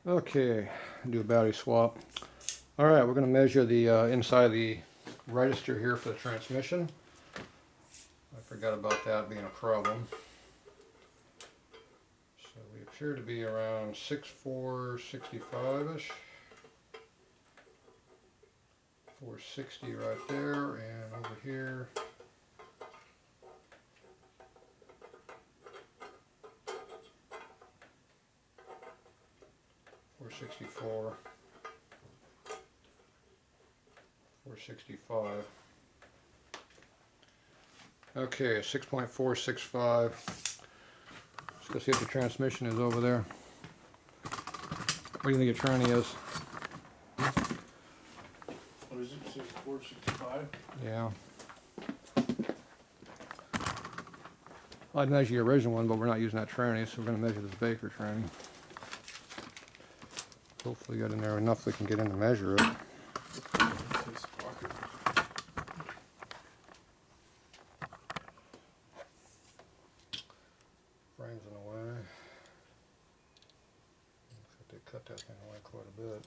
Okay, do a battery swap. All right, we're going to measure the inside of the register here for the transmission. I forgot about that being a problem. So we appear to be around 6.4, 65-ish. 460 right there, and over here. .464, 465. Okay, 6.465. Let's go see if the transmission is over there. What do you think your tranny is? What is it, 6465? Yeah. I'd measure your original one, but we're not using that tranny, so we're going to measure this Baker tranny. Hopefully got in there enough we can get in to measure it. Frames in the way. Looks like they cut that thing away quite a bit.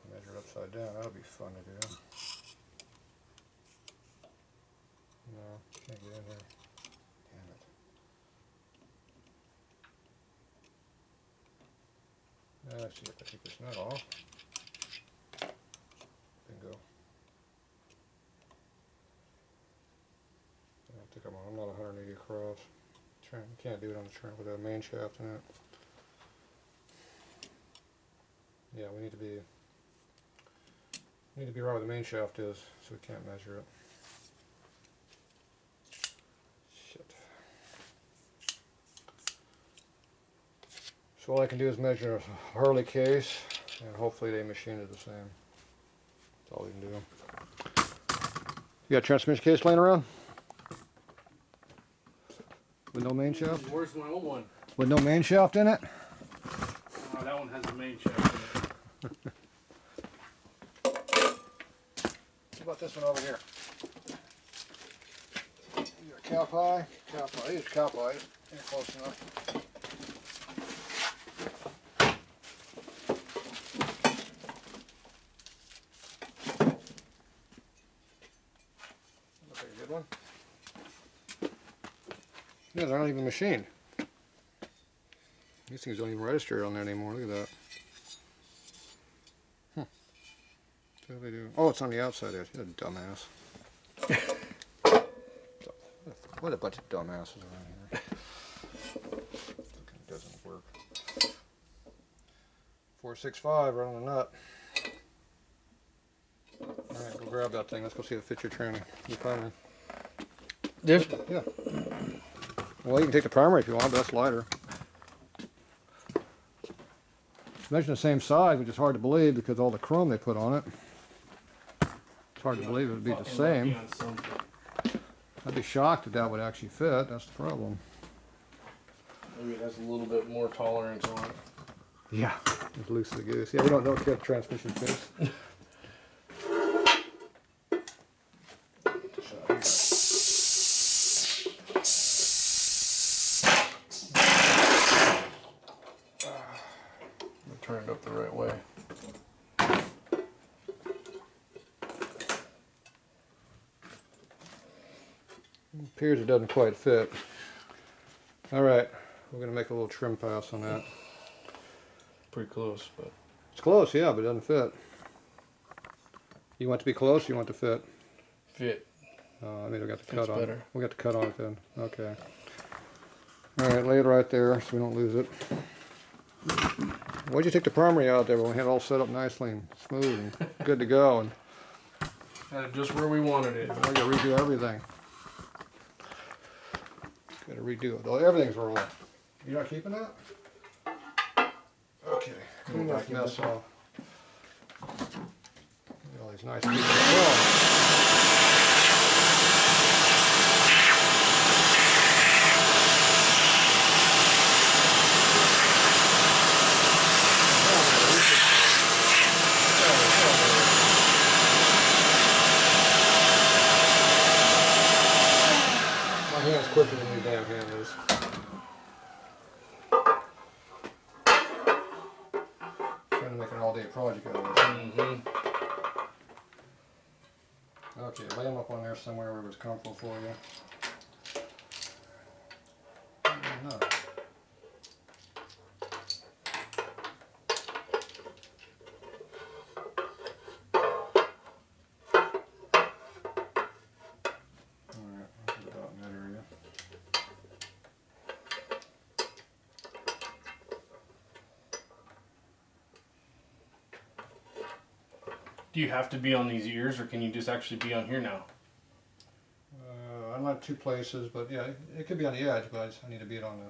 Measure it upside down, that'll be fun to do. No, can't get in here. Damn it. Let's see if I take this nut off. Bingo. I think I'm not 180 across. Can't do it on the train with a main shaft in it. Yeah, we need to be right where the main shaft is, so we can't measure it. Shit. So all I can do is measure a Harley case, and hopefully they machine it the same. That's all we can do. You got a transmission case laying around? With no main shaft? Where's my old one? With no main shaft in it? Oh, that one has a main shaft in it. What about this one over here? You got cow pie? Cow pie. Here's cow pie. Ain't close enough. Looks like a good one. Yeah, they're not even machined. These things don't even register on there anymore. Look at that. What do they do? Oh, it's on the outside there. You're a dumbass. What a bunch of dumbasses around here. It doesn't work. 465 right on the nut. Alright, go grab that thing. Let's go see if it fits your tranny. Your primary. This? Yeah. Well, you can take the primary if you want, but that's lighter. It's measuring the same size, which is hard to believe because all the chrome they put on it. It's hard to believe it would be the same. I'd be shocked if that would actually fit. That's the problem. Maybe it has a little bit more tolerance on it. Yeah, it's loose as a goose. Yeah, we don't care if transmission fits. Turn it up the right way. It appears it doesn't quite fit. Alright, we're going to make a little trim pass on that. Pretty close, but... It's close, yeah, but it doesn't fit. You want it to be close or you want it to fit? Fit. I mean, we got the Fits cut on it. better. We got the cut on it then. Okay. Alright, lay it right there so we don't lose it. Why'd you take the primary out there when we had it all set up nicely and smooth and good to go? And Had it just where we wanted it. now you gotta redo everything. Gotta redo it. Everything's wrong. You're not keeping that? Okay. Clean that mess off. Look at all these nice pieces of film. My hand's quicker than your damn hand is. make a project out of it. Mm-hmm. Okay, lay them up on there somewhere where it was comfortable for you. No. Alright, I'll put it out in that area. Do you have to be on these ears, or can you just actually be on here now? I'm not two places, but yeah, it could be on the edge, but I need to be it on the.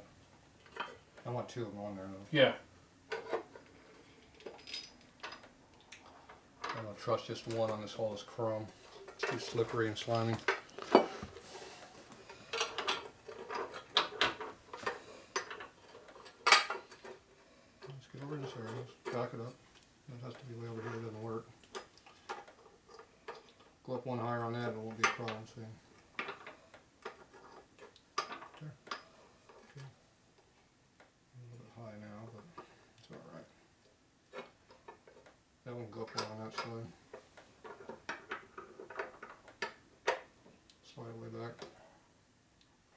I want two of them on there though. Yeah. I don't trust just one on all this chrome. It's too slippery and slimy. Let's get over this area. Let's back it up. That has to be way over here. It doesn't work. Go up one higher on that, and it won't be a problem. See. There. Okay. A little bit high now, but it's all right. That one can go up one on that side. Slide it way back.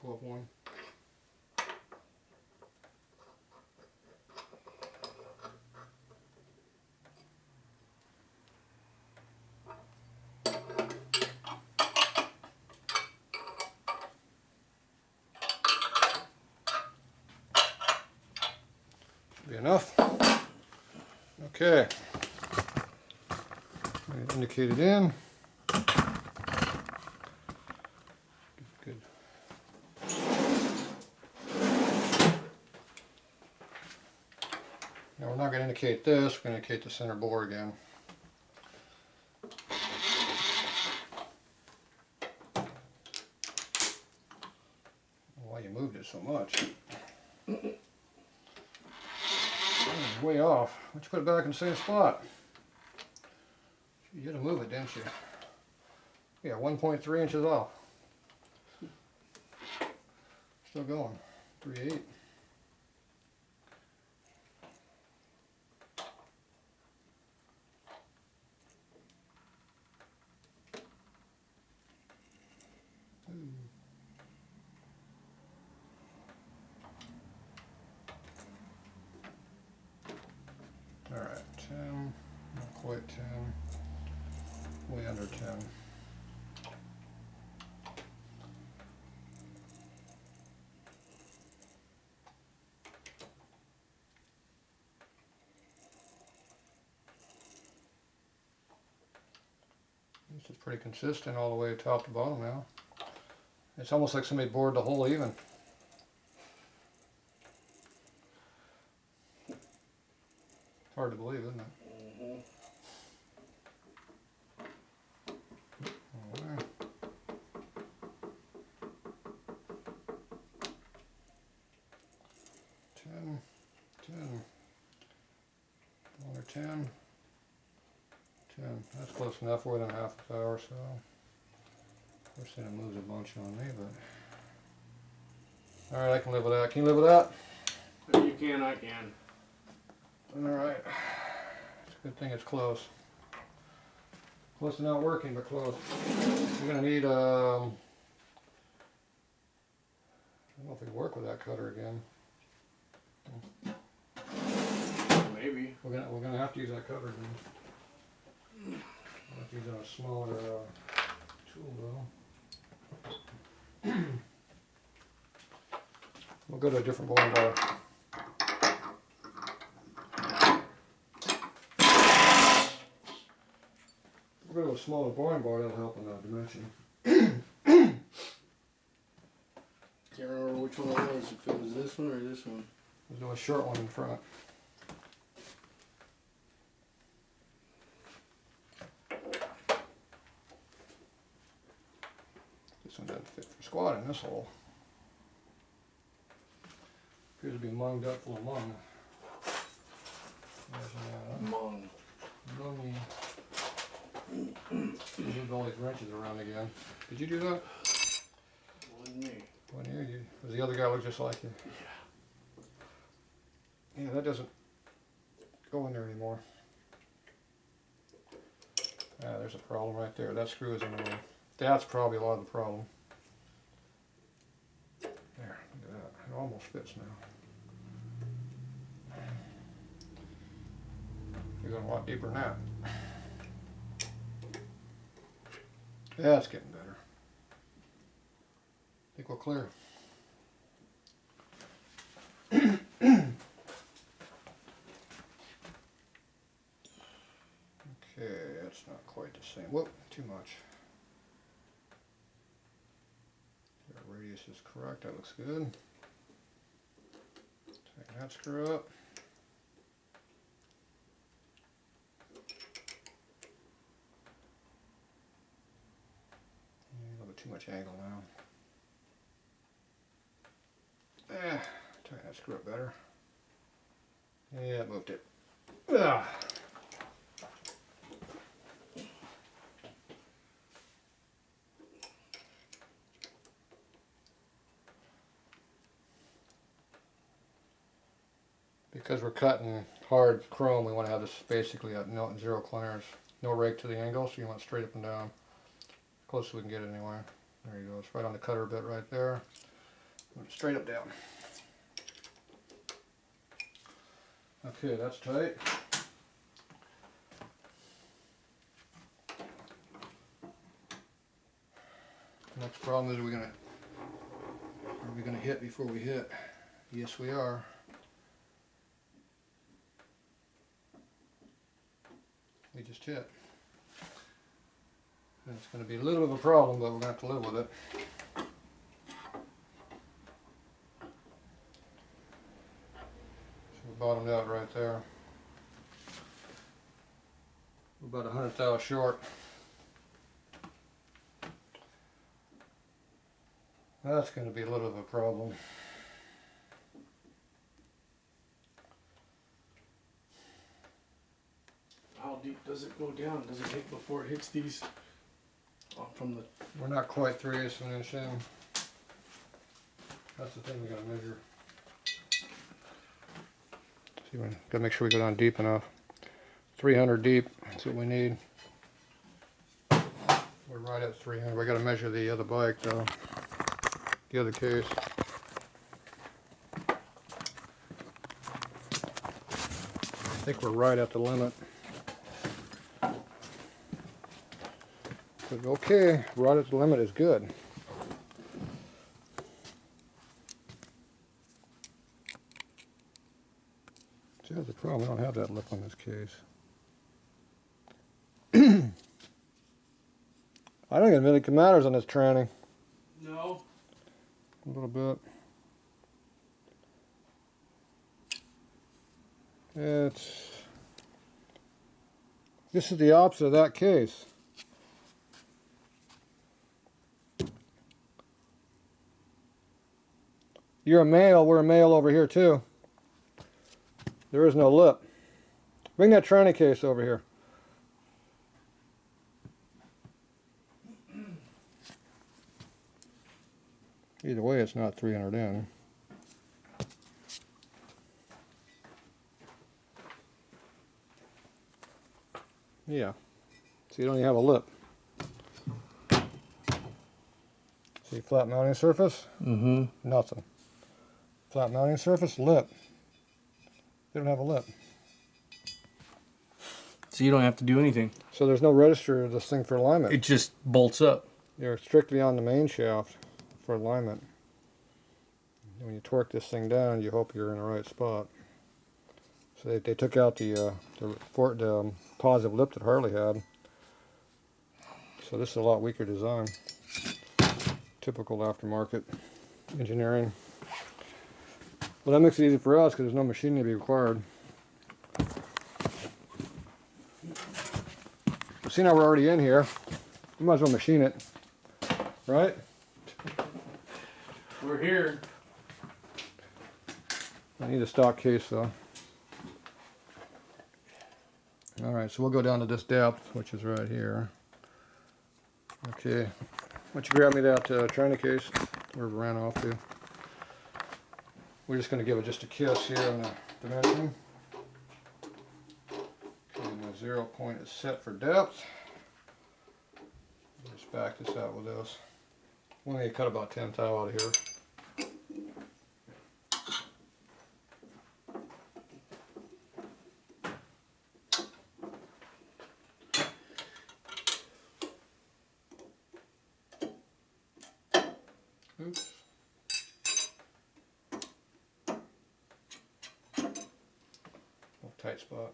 Go up one. Should be enough. Okay. Indicate it in. Good. Now we're not going to indicate this, we're going to indicate the center bore again. Why you moved it so much? That was way off. Why don't you put it back in the same spot? You had to move it, didn't you? Yeah, 1.3 inches off. Still going. 3/8. All right, 10, not quite 10, way under 10. This is pretty consistent all the way top to bottom now. It's almost like somebody bored the hole even. Hard to believe, isn't it? Mm-hmm. All right. 10, 10, another 10, 10. That's close enough, more than half an hour, so. Of course, then it moves a bunch on me, but. All right, I can live with that. Can you live with that? If you can, I can. All right. It's a good thing it's close. Close to not working, but close. You're gonna need I don't know if we can work with that cutter again. Maybe. We're gonna have to use that cutter again. I'll have to use a smaller tool though. We'll go to a different bowling bar. We'll go to a smaller boring bar, that'll help in that dimension. Can't remember which one it was, if it was this one or this one. There's no short one in front. This one doesn't fit for squat in this hole. Appears to be munged up full of mung. Mung. Mungy. Moved all these wrenches around again. Did you do that? Wasn't me. When you, does the other guy look just like you? Yeah. Yeah, that doesn't go in there anymore. Ah, there's a problem right there. That screw is in the way. That's probably a lot of the problem. There, look at that. It almost fits now. You're going a lot deeper than that. That's getting better. I think we'll clear. Okay, that's not quite the same. Whoop, too much. Our radius is correct, that looks good. Tighten that screw up. A little bit too much angle now. Tighten that screw up better. Yeah, moved it. Because we're cutting hard chrome, we want to have this basically at zero clearance. No rake to the angle, so you want it straight up and down. As close as we can get it anyway. There you go. It's right on the cutter bit right there. Straight up down. Okay, that's tight. Next problem is, are we gonna hit before we hit? Yes, we are. We just hit. And it's going to be a little bit of a problem, but we're going to have to live with it. So we bottomed out right there. We're about 100 thou short. That's going to be a little of a problem. How deep does it go down? Does it hit before it hits these from the... We're not quite 3/8 of an inch in. That's the thing we got to measure. See, we got to make sure we go down deep enough. 300 deep, that's what we need. We're right at 300. We got to measure the other bike though, the other case. I think we're right at the limit. But okay, right at the limit is good. See, that's the problem. We don't have that lip on this case. I don't even think it matters on this tranny. No. A little bit. This is the opposite of that case. You're a male, we're a male over here too. There is no lip. Bring that tranny case over here. Either way, it's not 300 in. Yeah. So you don't even have a lip. See, flat mounting surface? Mm-hmm. Nothing. Flat mounting surface, lip. They don't have a lip. So you don't have to do anything. So there's no register of this thing for alignment. It just bolts up. You're strictly on the main shaft for alignment. When you torque this thing down, you hope you're in the right spot. So they took out the positive lip that Harley had. So this is a lot weaker design. Typical aftermarket engineering. Well, that makes it easy for us because there's no machining to be required. See, now we're already in here. We might as well machine it, right? We're here. I need a stock case though. Alright, so we'll go down to this depth, which is right here. Okay, why don't you grab me that tranny case, where we ran off to. We're just going to give it just a kiss here on the dimension. Okay, and the 0 point is set for depth. Just back this out with this. We need to cut about 10 thou out of here. Oops. Oh, tight spot.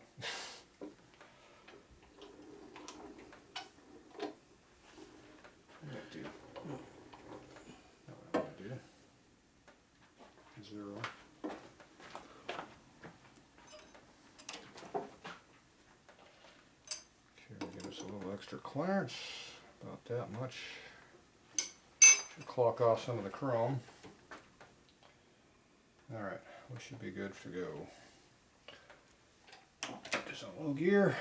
Zero. Okay, give us a little extra clearance, about that much. Should clock off some of the chrome. Alright, we should be good to go. Put this on low gear.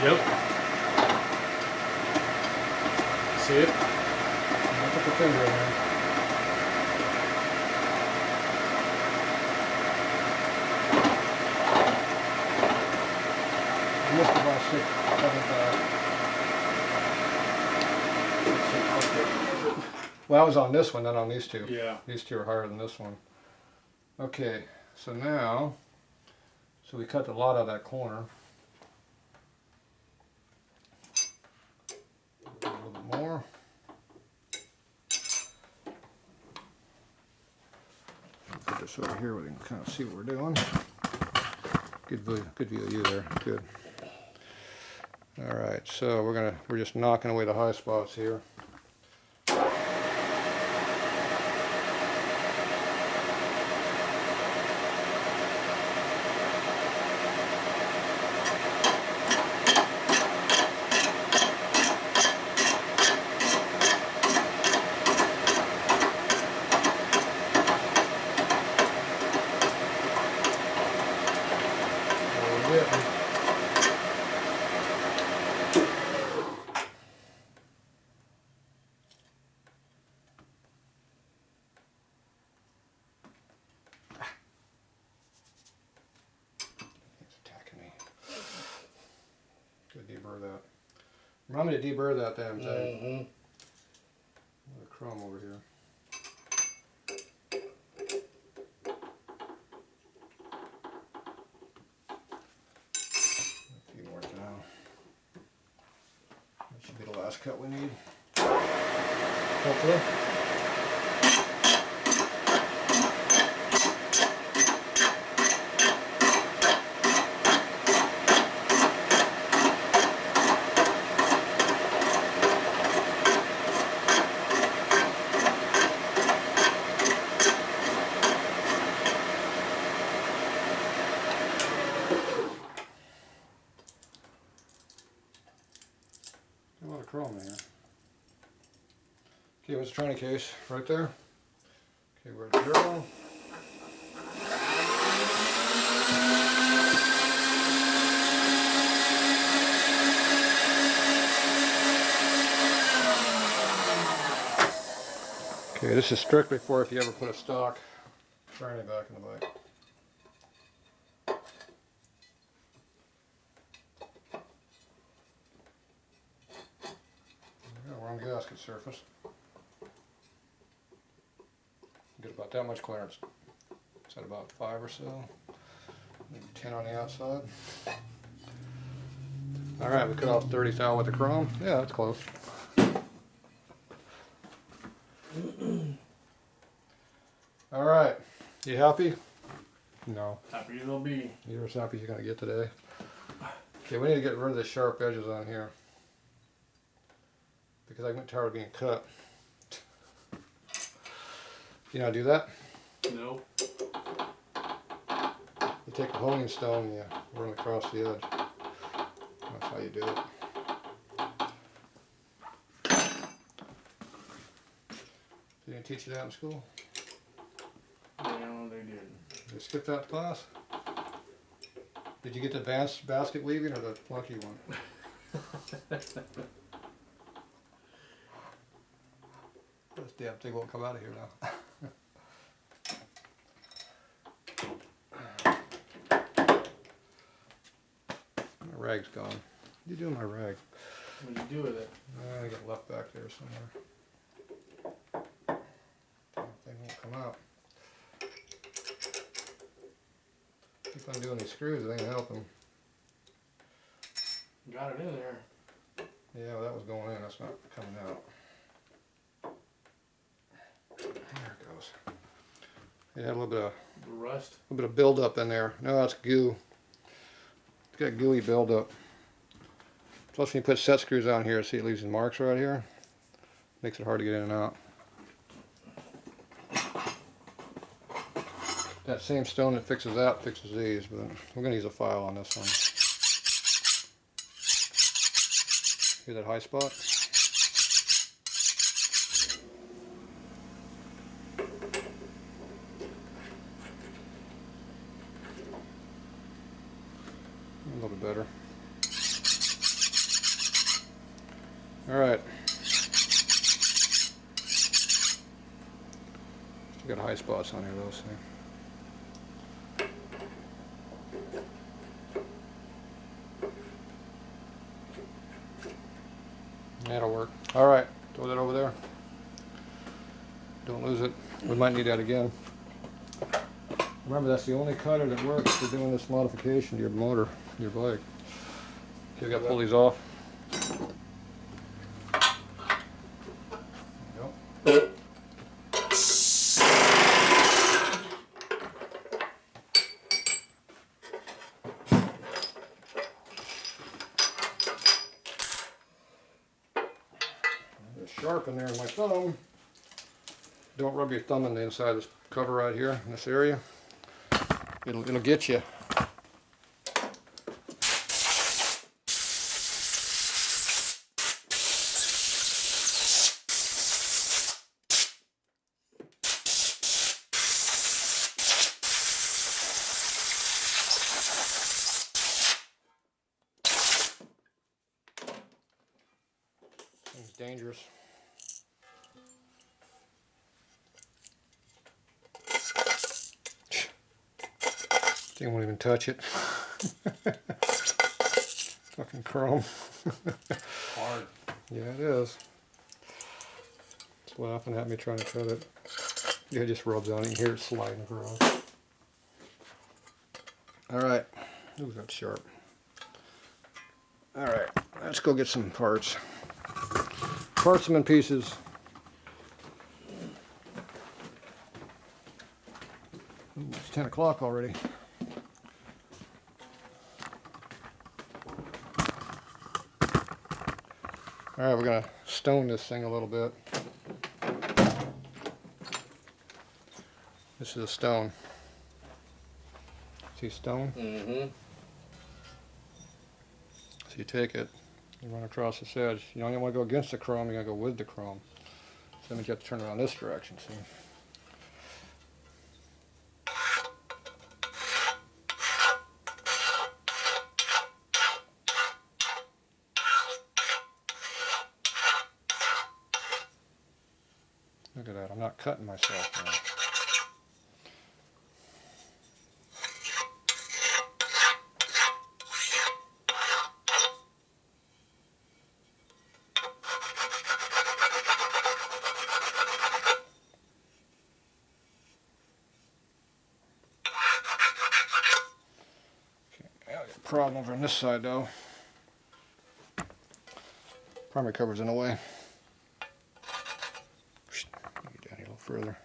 Yep. See it? I'll put the finger in there. I missed about 6, 7 Well, I was on this one, not on these two. Yeah. These two are higher than this one. Okay, so now, we cut a lot out of that corner. A little bit more. Put this over here where we can kind of see what we're doing. Good view of you there. Good. All right, so we're just knocking away the high spots here. Deburr that. Remind me to deburr that damn thing. The chrome over here. A few more down. That should be the last cut we need. Hopefully. A lot of chrome in here. Okay, what's the training case? Right there. Okay, we're at 0. Okay, this is strictly for if you ever put a stock training back in the bike. We're on gasket surface. Get about that much clearance. Is that about 5 or so? Maybe 10 on the outside. Alright, we cut off 30 thou with the chrome. Yeah, that's close. Alright, you happy? No. Happy they'll be. You're as happy as you're going to get today. Okay, we need to get rid of the sharp edges on here. Because I'm tired of being cut. You know how to do that? No. You take the honing stone and you run across the edge. That's how you do it. They didn't teach you that in school? Yeah, did. You skip that class? Did you get the advanced basket weaving or the lucky one? This damn thing won't come out of here now. My rag's gone. What do you do with my rag? What do you do with it? I got left back there somewhere. Damn thing won't come out. Keep on doing these screws, it ain't helping. Got it in there. Yeah, well, that was going in, that's not coming out. There it goes. It had a little bit of buildup in there. No, that's goo. It's got gooey buildup. Plus, when you put set screws on here, see it leaves the marks right here. Makes it hard to get in and out. That same stone that fixes that fixes these, but we're going to use a file on this one. Hear that high spot? A little bit better. Alright. Still got high spots on here though, see. That'll work. Alright, throw that over there. Don't lose it. We might need that again. Remember, that's the only cutter that works for doing this modification to your motor, your bike. Okay, we got to pull these off. There you go. Sharp in there in my thumb. Don't rub your thumb on the inside of this cover right here in this area. It'll get you. It's dangerous. Thing won't even touch it. Fucking chrome. Hard. Yeah, it is. It's laughing at me trying to cut it. Yeah, it just rubs on it. You hear it sliding across. Alright. Ooh, that's sharp. Alright, let's go get some parts. Parts them in pieces. Ooh, it's 10 o'clock already. Alright, we're going to stone this thing a little bit. This is a stone. See stone? Mm-hmm. So you take it, you run across this edge. You don't even want to go against the chrome, you're going to go with the chrome. So that means you have to turn around this direction, see? Look at that, I'm not cutting myself now. Problem over on this side though. Primary cover's in the way. Get down here a little further.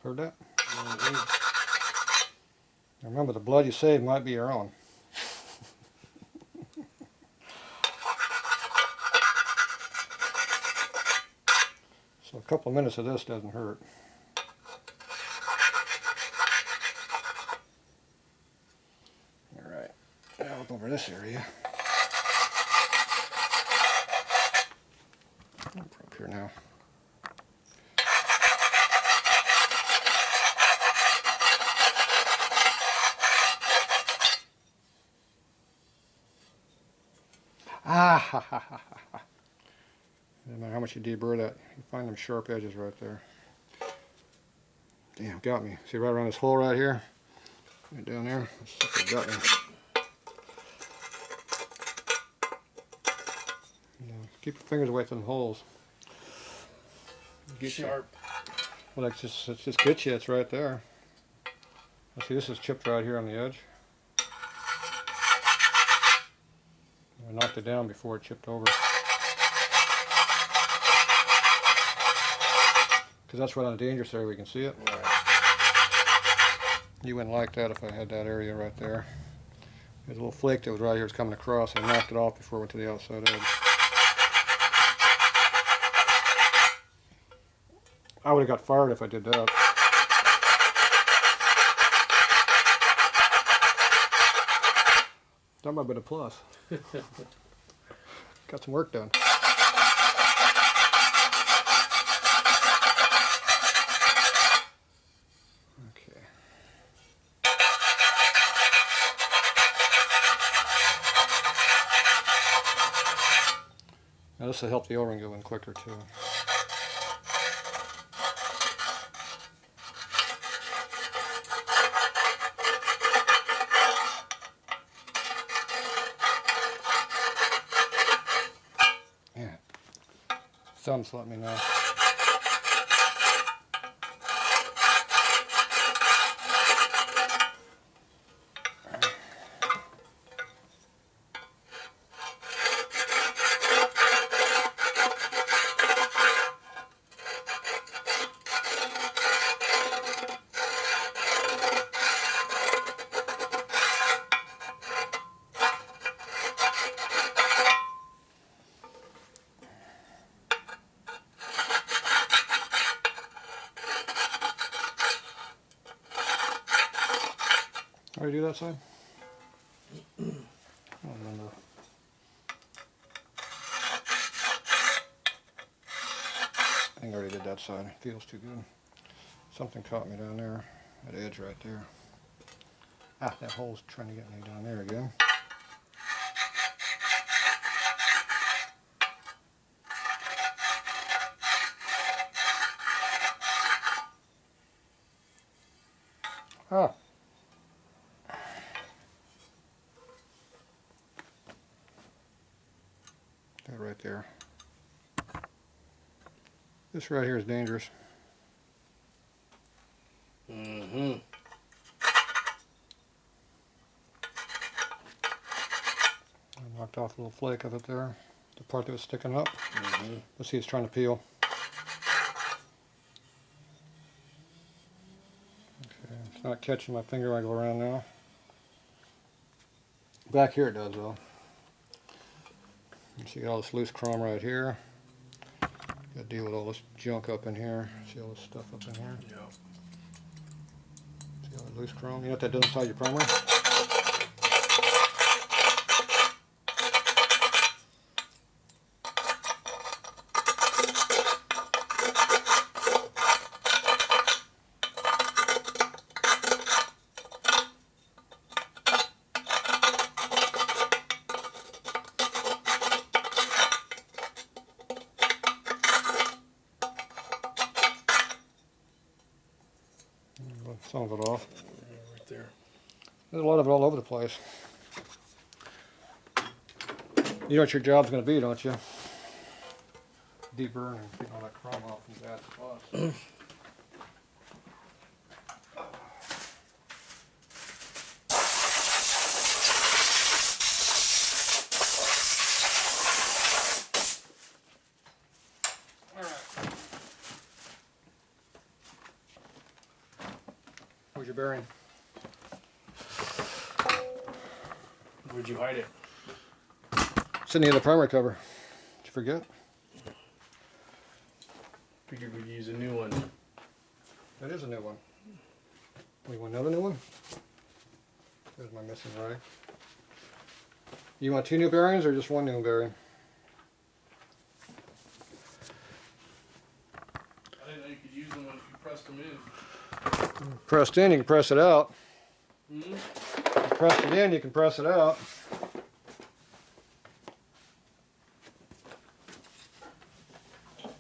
Heard that? Mhm. Now remember, the blood you save might be your own. So a couple of minutes of this doesn't hurt. All right, now look over this area. Up here now. Ah, ha, ha, ha, ha. No matter how much you deburr that, you find them sharp edges right there. Damn, got me. See right around this hole right here? Right down there? That's got me. Yeah, keep your fingers away from the holes. Get Sharp. You. Well, it just gets you. It's right there. See, this is chipped right here on the edge. I knocked it down before it chipped over. Because that's right on the dangerous area, we can see it. Right. You wouldn't like that if I had that area right there. There's a little flake that was right here, it's coming across. I knocked it off before it went to the outside edge. I would have got fired if I did that. That might have been a plus. Got some work done. Okay. Now this will help the O-ring go in quicker too. Yeah. Thumbs let me know. How do you do that side? I don't remember. I think I already did that side. It feels too good. Something caught me down there. That edge right there. Ah, that hole's trying to get me down there again. Ah. That right there. This right here is dangerous. Mm-hmm. I knocked off a little flake of it there. The part that was sticking up. Mm-hmm. Let's see, it's trying to peel. Okay, it's not catching my finger when I go around now. Back here it does though. You see all this loose chrome right here. Got to deal with all this junk up in here. See all this stuff up in here? Yep. See all that loose chrome? You know what that does inside your primer? Some of it off. Right there. There's a lot of it all over the place. You know what your job's going to be, don't you? Deburring and getting all that chrome off from bad spots. your bearing. Where'd you hide it? It's in the other primary cover. Did you forget? Figured we'd use a new one. That is a new one. We want another new one? There's my missing rag. You want 2 new bearings or just 1 new bearing? I didn't know you could use them when you pressed them in. Pressed in, you can press it out. Mm-hmm. You pressed it in, you can press it out. At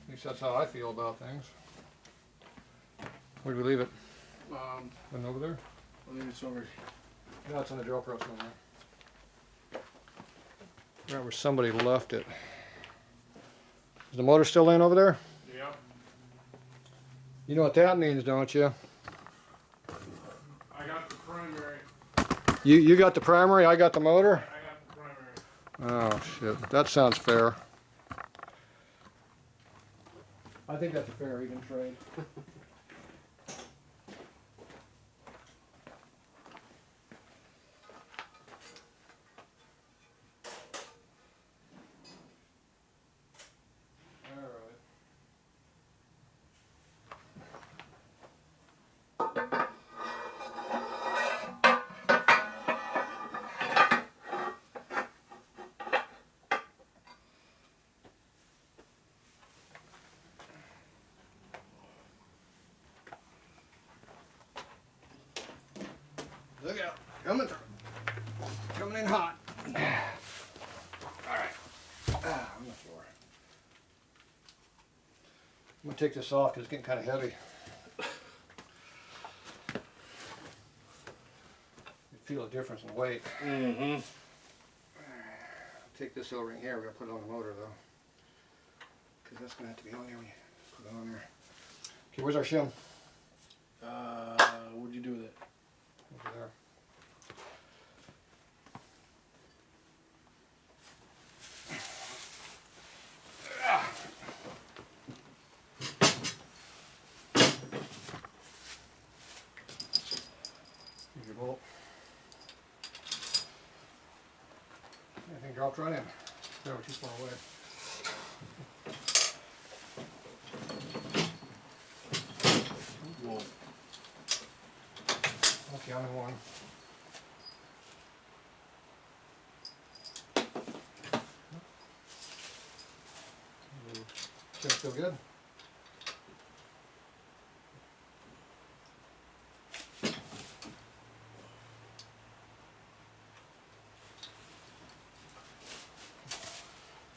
least that's how I feel about things. Where do we leave it? And over there? I think it's over. No, it's on the drill press somewhere. Right where somebody left it. Is the motor still in over there? Yeah. You know what that means, don't you? I got the primary. You got the primary, I got the motor? I got the primary. Oh shit, that sounds fair. I think that's a fair even trade. Look out, coming through. Coming in hot. Alright. On the floor. I'm gonna take this off because it's getting kind of heavy. You feel a difference in weight. Mm-hmm. Take this over in here, we're gonna put it on the motor though. Because that's gonna have to be on there when you put it on there. Okay, where's our shim? What'd you do with it? Over there. Here's your bolt. Everything dropped right in. They were too far away. Whoa. Okay, I'm in one. Shim's still good.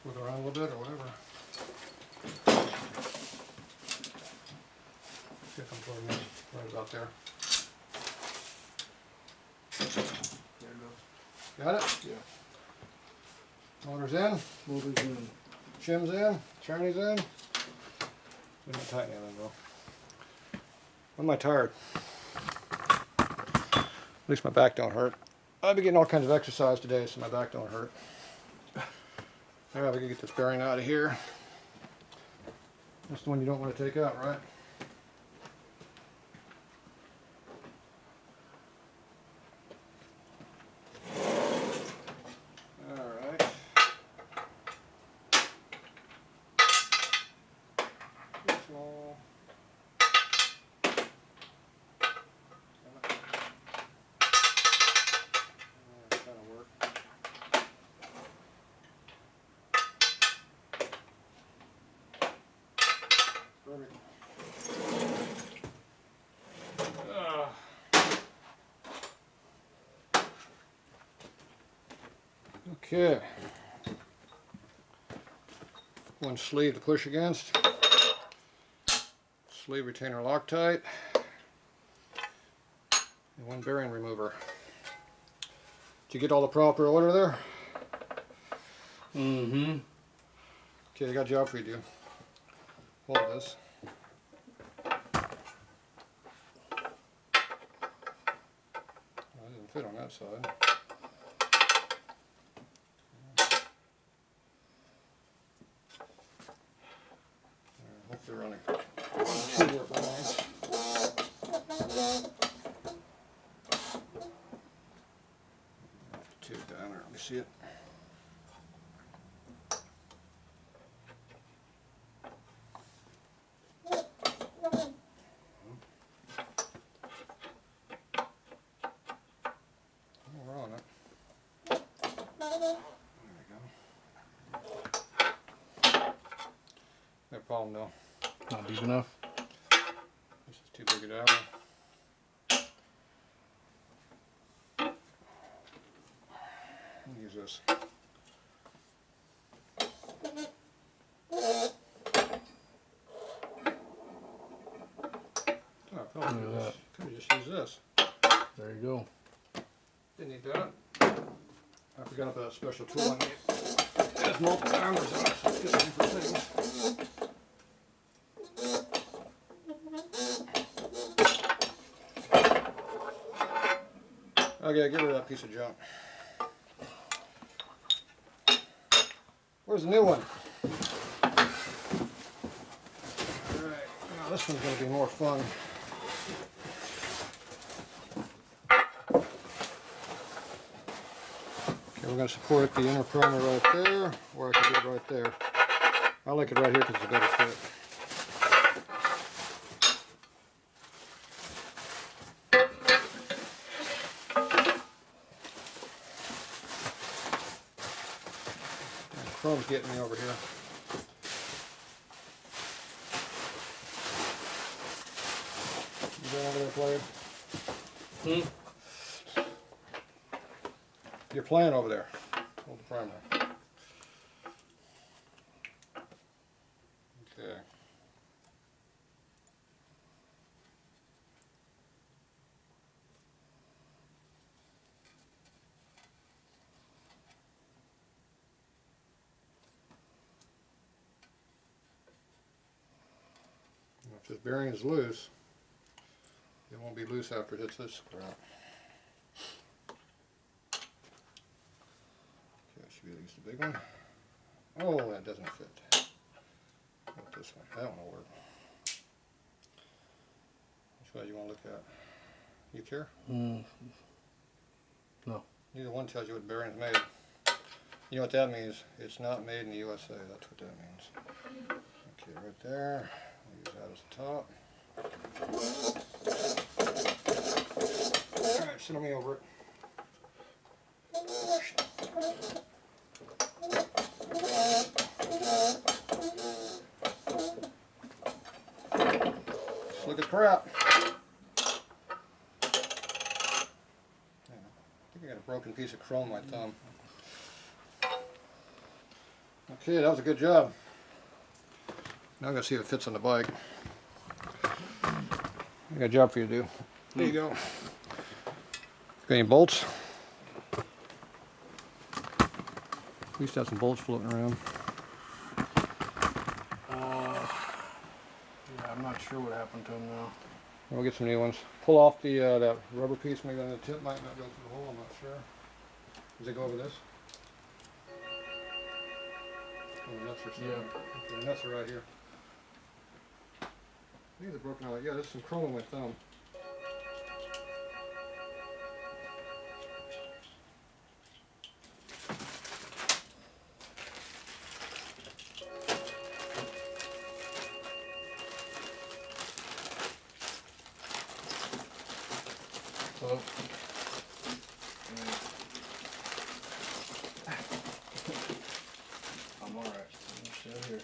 Move it around a little bit or whatever. See if I'm putting this right about there. There it goes. Got it? Yeah. Motor's in, Motor's in. shim's in, churney's in. Didn't tighten anything though. When am I tired? At least my back don't hurt. I've been getting all kinds of exercise today, so my back don't hurt. Alright, we can get this bearing out of here. That's the one you don't want to take out, right? Alright. Too small. That'll work. Perfect. Okay. One sleeve to push against. Sleeve retainer Loctite. And one bearing remover. Did you get all the proper order there? Mm-hmm. Okay, I got a job for you to do. Hold this. Well, it didn't fit on that side. Hopefully running. Should work nice. tube down there. Let me see it. We're on it. There we go. No problem though. Not deep enough. This is too big a dowel. Use this. Oh, Look at that. could have just used this. There you go. Didn't need that. I forgot about that special tool I need. It has multiple hammers on it, so it's good for things. Okay, get rid of that piece of junk. Where's the new one? Alright, now this one's going to be more fun. Okay, we're going to support the inner primer right there, or I can do it right there. I like it right here because it's a better fit. Chrome's getting me over here. You going over there, player? You're playing over there. Hold the primer. Okay. If this bearing is loose, it won't be loose after it hits this crap. Okay, I should be able to use the big one. Oh, that doesn't fit. Not this one. That one will work. Which way you want to look at? You care? No. Neither one tells you what bearing's made. You know what that means? It's not made in the USA. That's what that means. Okay, right there. Use that as the top. Alright, sit on me over it. Just look at crap. I think I got a broken piece of chrome on my thumb. Okay, that was a good job. Now I'm going to see if it fits on the bike. I got a job for you to do. There you go. Got any bolts? We used to have some bolts floating around. Yeah, I'm not sure what happened to him now. We'll get some new ones. Pull off the that rubber piece maybe on the tip. Might not go through the hole, I'm not sure. Does it go over this? Oh, the nuts are still. Yeah. Okay, the nuts are right here. I think they're broken out. Yeah, there's some chrome on my thumb. Hello? I'm alright. I'm still here.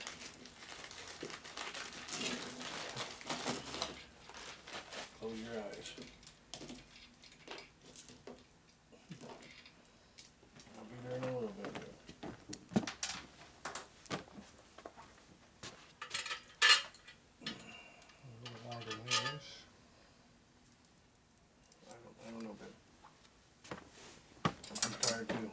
Close your eyes. I'll be there in a little bit. A little longer than this. I don't know, babe. I'm tired too.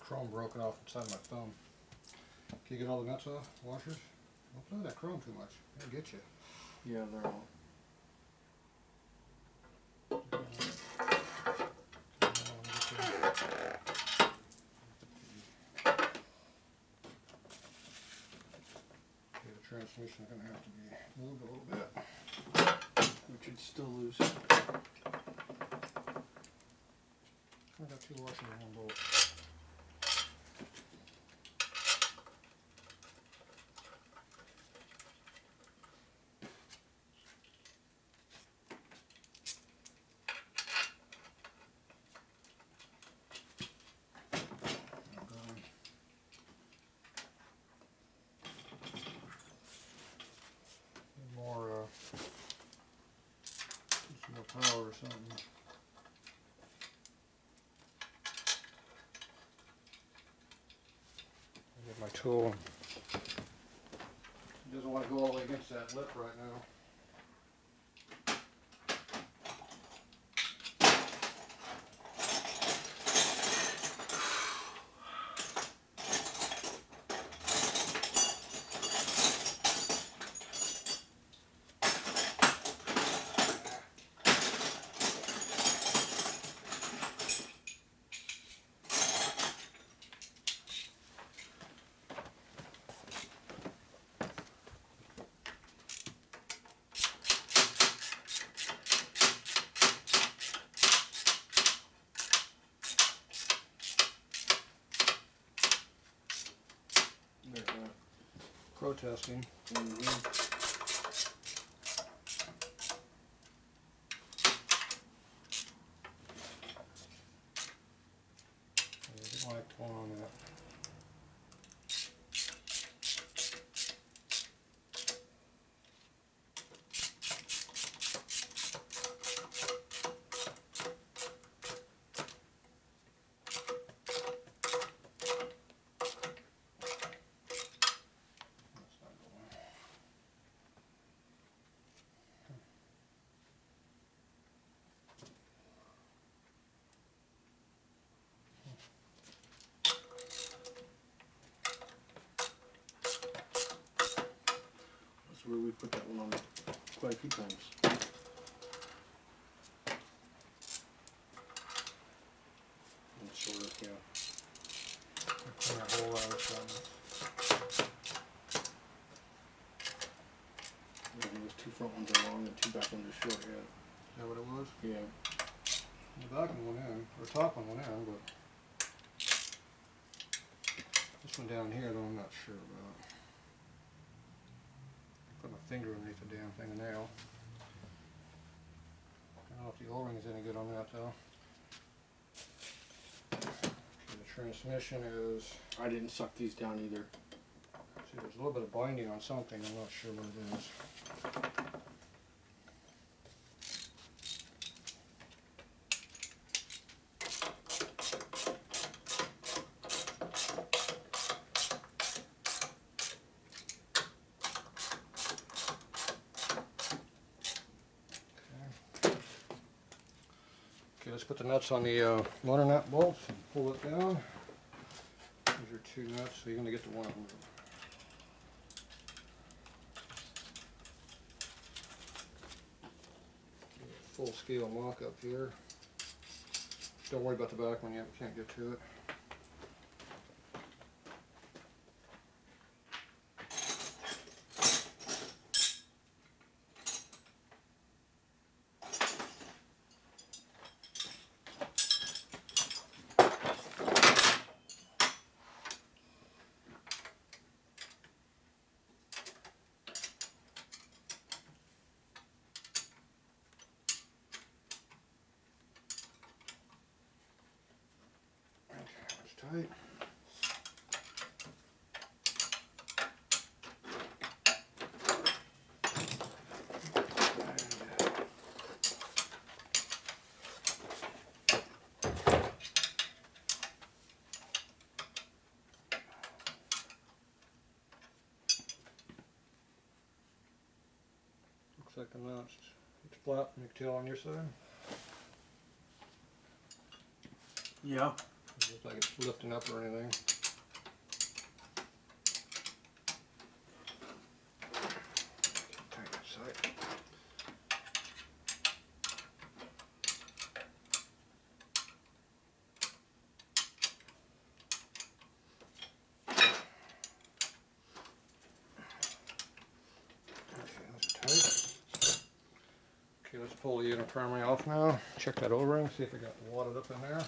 chrome broken off inside my thumb. Can you get all the nuts off, washers? Don't play with that chrome too much. It'll get you. Yeah, they're all. Okay, the transmission's gonna have to be moved a little bit. Which should still loose. I got two washers and one bolt. Some more power or something. I'll get my tool. It doesn't want to go all the way against that lip right now. Protesting. I didn't like the one on that. Where we put that one on quite a few times. And shorter, yeah. Clean that hole out or something. Yeah, those two front ones are long and two back ones are short, yeah. Is that what it was? Yeah. The back one went in, or top one went in, but this one down here though I'm not sure about. Put my finger underneath the damn thing and nail. I don't know if the O-ring is any good on that though. Okay, the transmission is, I didn't suck these down either. see there's a little bit of binding on something, I'm not sure what it is. Okay, let's put the nuts on the motor nut bolts and pull it down. These are two nuts, so you're going to get to one of them. Full scale mock up here. Don't worry about the back one yet, we can't get to it. Tight. Looks like the nuts. It's flat. You can tell on your side. Yeah. This look like it's lifting up or anything. Tighten that side. Okay, those are tight. Okay, let's pull the inner primary off now. Check that O-ring, see if it got wadded up in there.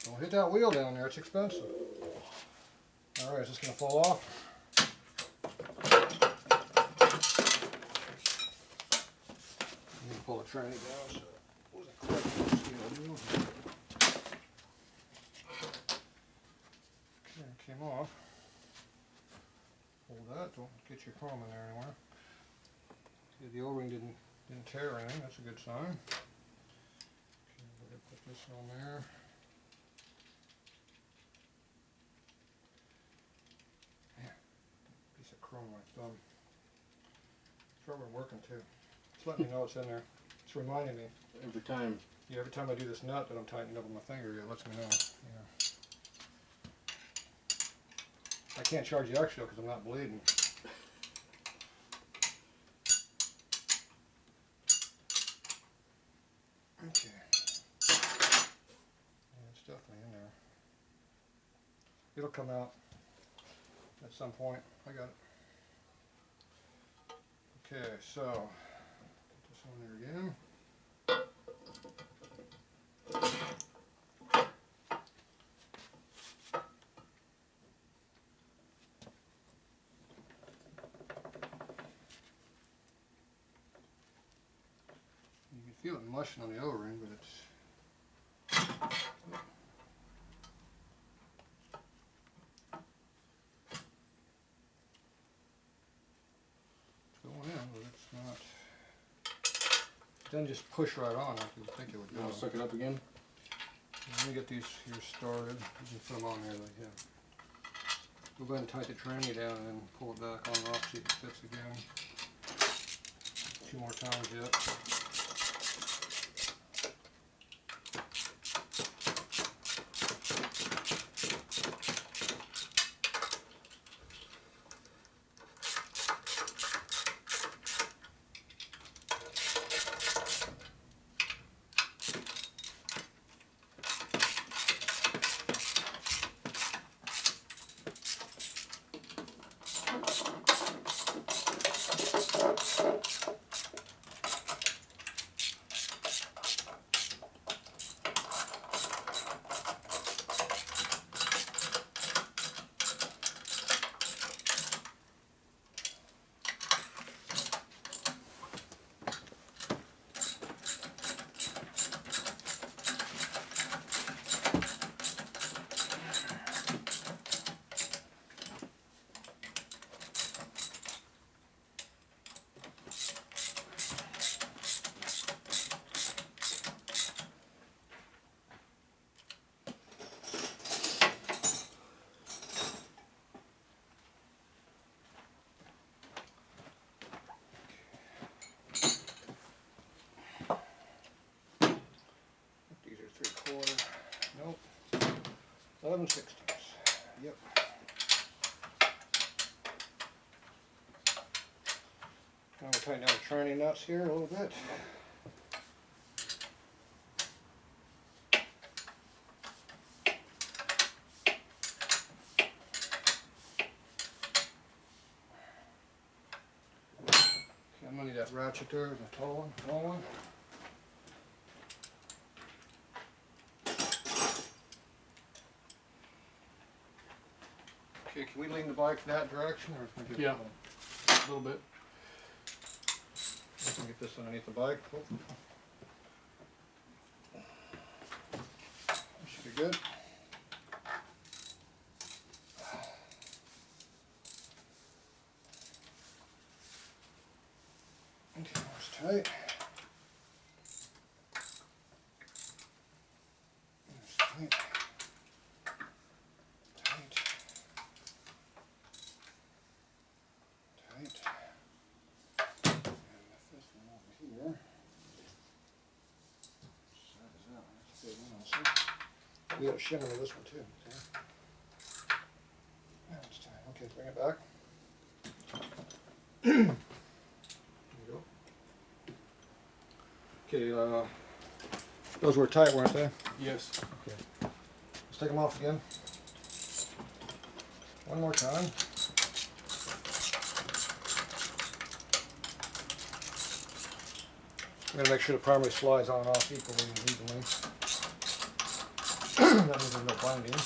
Don't hit that wheel down there, it's expensive. Alright, is this going to fall off? I'm going to pull the tranny down so it wasn't quite steel wheel. Okay, it came off. Hold that, don't get your chrome in there anywhere. See, the O-ring didn't tear or anything, that's a good sign. Okay, we're going to put this on there. Piece of chrome on my thumb. It's rubber working too. It's letting me know it's in there. It's reminding me. Every time. Yeah, every time I do this nut that I'm tightening up with my finger, it lets me know. Yeah. I can't charge you extra because I'm not bleeding. Okay. Yeah, it's definitely in there. It'll come out at some point. I got it. Okay, so put this on there again. You can feel it mushing on the O-ring, but it's going in, but it's not. It doesn't just push right on like you would think it would go. I'll suck it up again. Let me get these here started. You can put them on here like that. We'll go ahead and tighten the tranny down and then pull it back on and off, see if it fits again. 2 more times yet. These are 3/4. Nope. 11/16. Yep. Now we'll tighten down the tranny nuts here a little bit. Okay, I'm gonna need that ratchet there, the tall one, long one. we lean the bike that direction, or can we get Yeah. A little bit. I can get this underneath the bike. Oh. Should be good. Okay, that's tight. That's tight. Tight. Tight. And with this one over here. Side is that one. That's a big one also. We got a shimmer with this one too. See? That's tight. Okay, bring it back. There you go. Okay, those were tight, weren't they? Yes. Okay. Let's take them off again. One more time. I'm going to make sure the primary slides on and off equally and evenly. That means there's no binding.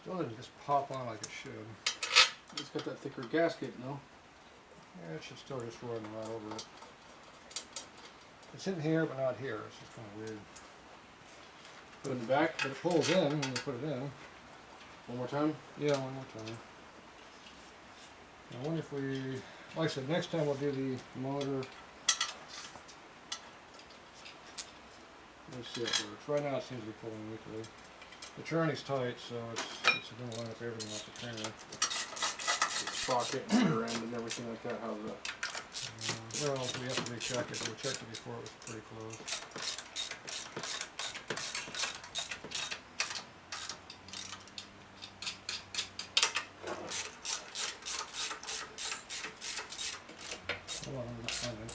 Still didn't just pop on like it should. It's got that thicker gasket, no? Yeah, it should still just run right over it. It's in here, but not here. It's just kind of weird. Put it in the back. But it pulls in when you put it in. One more time. Yeah, one more time. I wonder if we, like I said, next time we'll do the motor. Let's see how it works. Right now it seems to be pulling weakly. The turning's tight, so it's going to line up everything off the turner. Sprocket, rear end, and everything like that. How's that? Well, we have to recheck it. We checked it before, it was pretty close. Hold on, I'm gonna find it.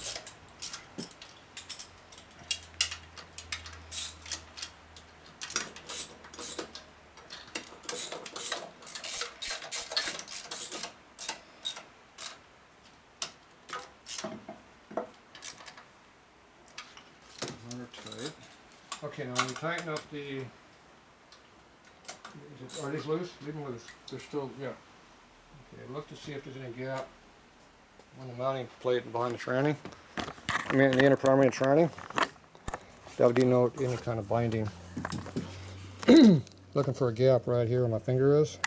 Motor tight. Okay, now when you tighten up the, are these loose? Leave them loose. They're still, yeah. Okay, look to see if there's any gap on the mounting plate behind the tranny. I mean, the inner primary and tranny. That would denote any kind of binding. Looking for a gap right here where my finger is.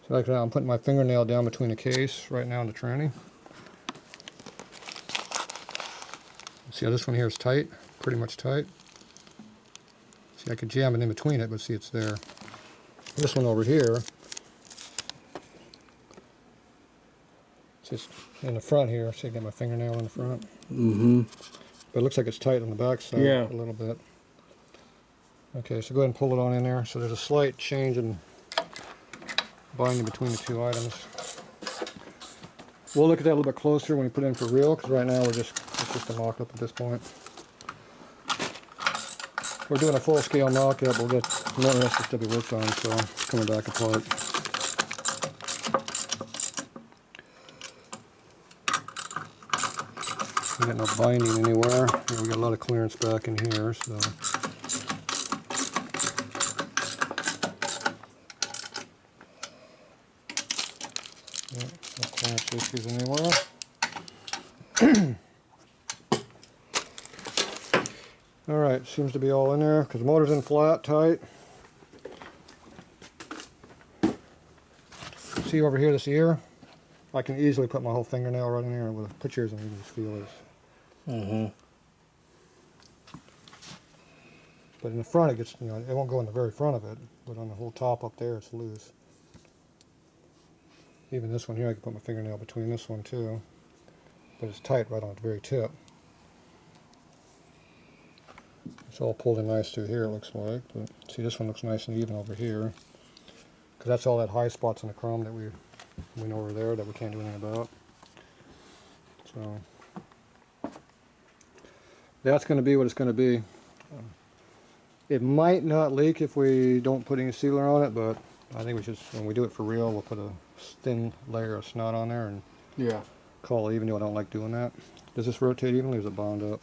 So like now I'm putting my fingernail down between the case right now in the tranny. See how this one here is tight? Pretty much tight. See, I could jam it in between it, but see it's there. This one over here, it's just in the front here. See, I got my fingernail in the front. Mm-hmm. But it looks like it's tight on the back side Yeah. a little bit. Okay, so go ahead and pull it on in there. So there's a slight change in binding between the two items. We'll look at that a little bit closer when we put it in for real, because right now it's just a mock-up at this point. We're doing a full-scale mock-up. We'll get more rest to be worked on, so it's coming back apart. We got no binding anywhere. We got a lot of clearance back in here, so. Yeah, no clearance issues anywhere. All right, seems to be all in there because the motor's in flat, tight. See over here, this ear? I can easily put my whole fingernail right in there with put yours in and just feel this. Mm-hmm. But in the front it gets, you know, it won't go in the very front of it, but on the whole top up there it's loose. Even this one here, I can put my fingernail between this one too, but it's tight right on the very tip. It's all pulled in nice through here, it looks like. But see, this one looks nice and even over here, because that's all that high spots in the chrome that we went over there that we can't do anything about. So that's going to be what it's going to be. It might not leak if we don't put any sealer on it, but I think we should, when we do it for real, we'll put a thin layer of snot on there and Yeah. call it even, though I don't like doing that. Does this rotate evenly or is it bound up?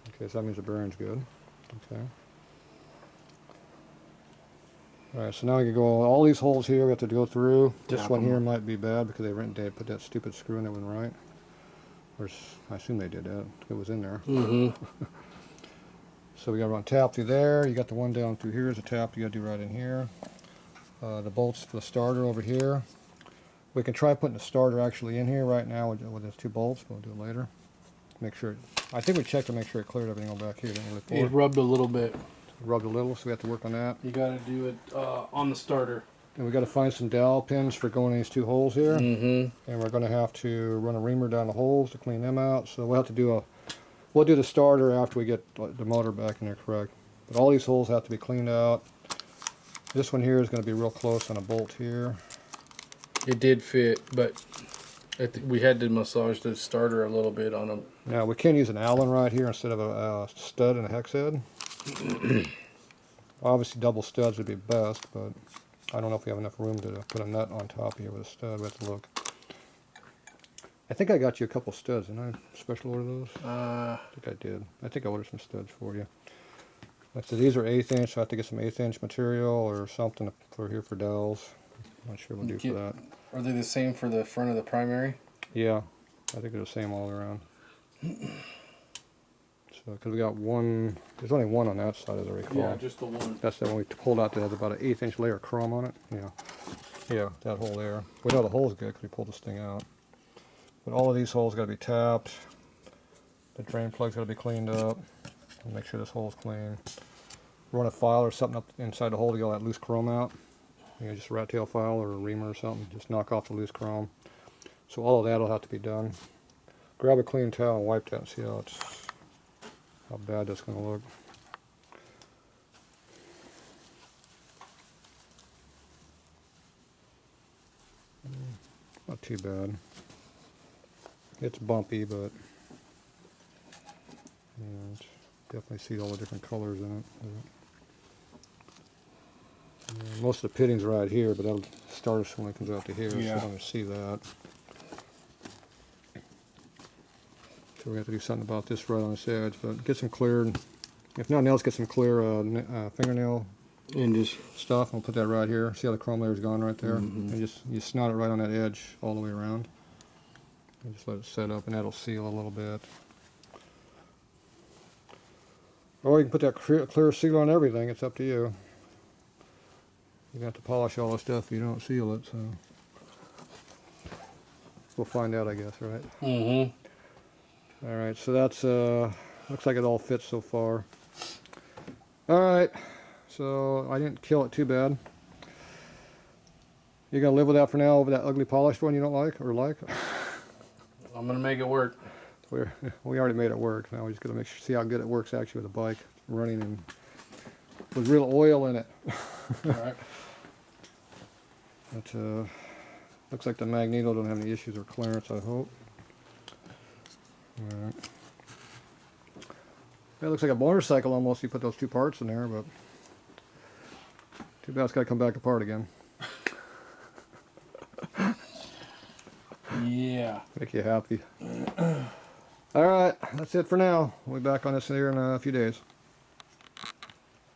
Okay, so that means the bearing's good. Okay. Alright, so now we can go all these holes here we have to go through. This Tap one them here up. might be bad because they put that stupid screw in there one right. Or I assume they did that. It was in there. Mm-hmm. So we got to run tap through there. You got the one down through here is a tap you got to do right in here. The bolts for the starter over here. We can try putting the starter actually in here right now with those two bolts, but we'll do it later. Make sure, I think we checked to make sure it cleared everything all back here, didn't we? It Before? rubbed a little bit. Rubbed a little, so we have to work on that. You got to do it on the starter. And we got to find some dowel pins for going in these two holes here. Mm-hmm. And we're going to have to run a reamer down the holes to clean them out. So we'll have to do we'll do the starter after we get the motor back in there correct. But all these holes have to be cleaned out. This one here is going to be real close on a bolt here. It did fit, but we had to massage the starter a little bit on them. Now we can use an Allen right here instead of a stud and a hex head. Obviously double studs would be best, but I don't know if we have enough room to put a nut on top here with a stud. We have to look. I think I got you a couple studs. Didn't I special order those? Uh, I think I did. I think I ordered some studs for you. Like I said, these are 1/8 inch, so I have to get some 1/8 inch material or something for here for dowels. I'm not sure what we'll do for that. Are they the same for the front of the primary? Yeah, I think they're the same all around. So, because we got one, there's only one on that side as I recall. Yeah, just the one. That's the one we pulled out that has about an 1/8 inch layer of chrome on it. Yeah, yeah, that hole there. We know the hole's good because we pulled this thing out. But all of these holes got to be tapped. The drain plug's got to be cleaned up. And make sure this hole's clean. Run a file or something up inside the hole to get all that loose chrome out. You know, just a rat tail file or a reamer or something. Just knock off the loose chrome. So all of that will have to be done. Grab a clean towel and wipe that and see how bad that's going to look. Not too bad. It's bumpy, but and definitely see all the different colors in it. And most of the pitting's right here, but that'll start us when it comes out to here, Yeah. so I don't see that. So we have to do something about this right on this edge, but get some clear, if nothing else, get some clear fingernail And just stuff. I'll put that right here. See how the chrome layer's gone right there? Mm-hmm. And you snot it right on that edge all the way around. And just let it set up, and that'll seal a little bit. Or you can put that clear seal on everything. It's up to you. You have to polish all the stuff if you don't seal it. So we'll find out, I guess, right? Mm-hmm. All right. So that's looks like it all fits so far. All right. So I didn't kill it too bad. You gonna live with that for now over that ugly polished one you don't like or like? I'm gonna make it work. We already made it work. Now we just gotta see how good it works actually with a bike running and with real oil in it. All right. But looks like the magneto don't have any issues or clearance, I hope. All right. It looks like a motorcycle almost. You put those two parts in there, but too bad it's got to come back apart again. Yeah. Make you happy. All right, that's it for now. We'll be back on this here in a few days.